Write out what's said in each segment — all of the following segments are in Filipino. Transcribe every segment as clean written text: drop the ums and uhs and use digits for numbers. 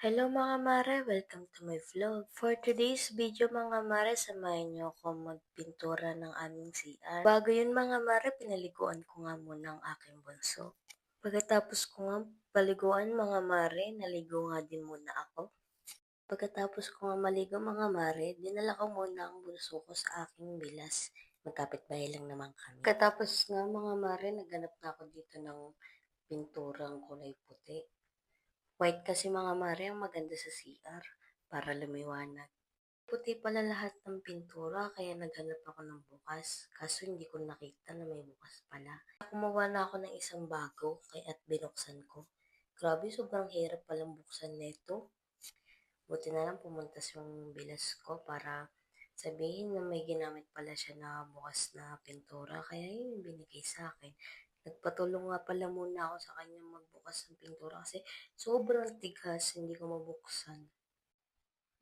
Hello mga mare! Welcome to my vlog. For today's video mga mare, samahan niyo ako magpintura ng aming CR. Bago yun mga mare, pinaliguan ko nga muna ang aking bunso. Pagkatapos ko nga paliguan mga mare, naligo nga din muna ako. Pagkatapos ko nga maligo mga mare, dinala ko muna ang bunso ko sa aking bilas. Magkapit-bahay lang naman kami. Pagkatapos nga mga mare, naghanap na ako dito ng pinturang kulay puti. White kasi mga mare ang maganda sa CR para lumiwanag. Puti pala lahat ng pintura kaya naghanap ako ng bukas. Kaso hindi ko nakita na may bukas pala. Kumuha na ako ng isang bago at binuksan ko. Grabe, sobrang hirap palang buksan nito. Buti na lang pumuntas yung bilas ko para sabihin na may ginamit pala siya na bukas na pintura. Kaya yun yung binigay sa akin. Nagpatulong nga pala muna ako sa kanya magbukas ng pintura kasi sobrang tigas, hindi ko mabuksan.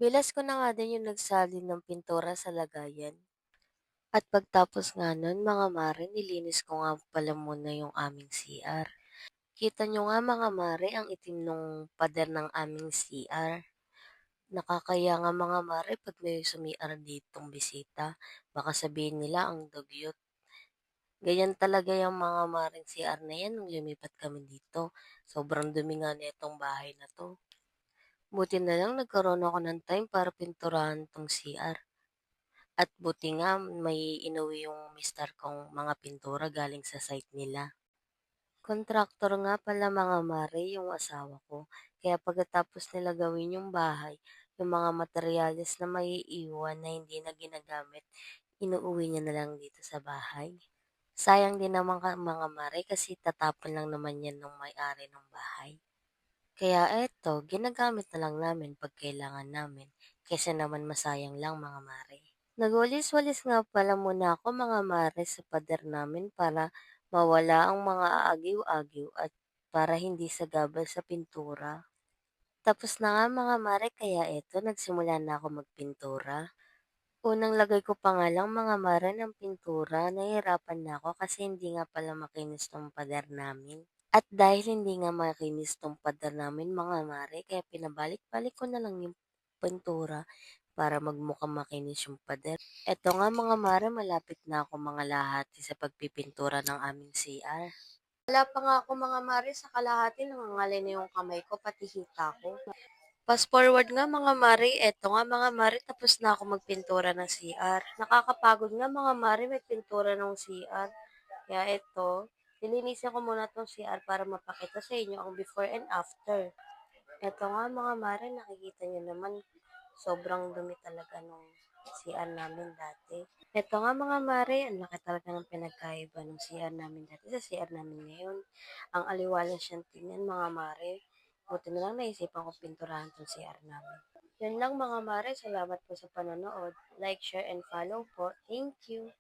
Bilas ko na nga din yung nagsalin ng pintura sa lagayan. At pagtapos nga nun, mga mare, nilinis ko nga pala muna yung aming CR. Kita nyo nga mga mare ang itim nung pader ng aming CR. Nakakaya nga mga mare pag may sumi-ar ditong bisita. Baka sabihin nila ang dugyot. Ganyan talaga yung mga maring CR na yan nung lumipat kami dito. Sobrang dumi nga nitong bahay na to. Buti na lang nagkaroon ako ng time para pinturahan tong CR. At buti nga may inuwi yung mister kong mga pintura galing sa site nila. Kontraktor nga pala mga mare yung asawa ko. Kaya pagkatapos nila gawin yung bahay, yung mga materyales na maiiwan na hindi na ginagamit, inuuwi niya na lang dito sa bahay. Sayang din naman mga mare kasi tatapon lang naman yan ng may-ari ng bahay. Kaya eto, ginagamit na lang namin pag kailangan namin, kaysa naman masayang lang mga mare. Nagwalis-walis nga pala muna ako mga mare sa pader namin para mawala ang mga aagiw-agiw at para hindi sagabal sa pintura. Tapos na nga mga mare kaya eto, nagsimula na ako magpintura. Unang lagay ko pa nga lang mga mare ng pintura, nahihirapan na ako kasi hindi nga pala makinis tong pader namin. At dahil hindi nga makinis tong pader namin mga mare, kaya pinabalik-balik ko na lang yung pintura para magmukhang makinis yung pader. Eto nga mga mare, malapit na ako mga lahati sa pagpipintura ng aming CR. Wala pa nga ako mga mare sa kalahati, nangangalay na yung kamay ko, pati hita ko. Fast forward nga mga mare, eto nga mga mare, tapos na ako magpintura ng CR. Nakakapagod nga mga mare, may pintura ng CR. Kaya eto, nilinisin ko muna tong CR para mapakita sa inyo ang before and after. Eto nga mga mare, nakikita nyo naman, sobrang dumi talaga nung CR namin dati. Eto nga mga mare, ang laki talaga ng pinagkaiba ng CR namin dati sa CR namin ngayon. Ang aliwalas siyang tingnan mga mare. Buti na lang naisipan ko pinturahan tong CR namin. Yun lang mga mare, salamat po sa panonood. Like, share, and follow po. Thank you!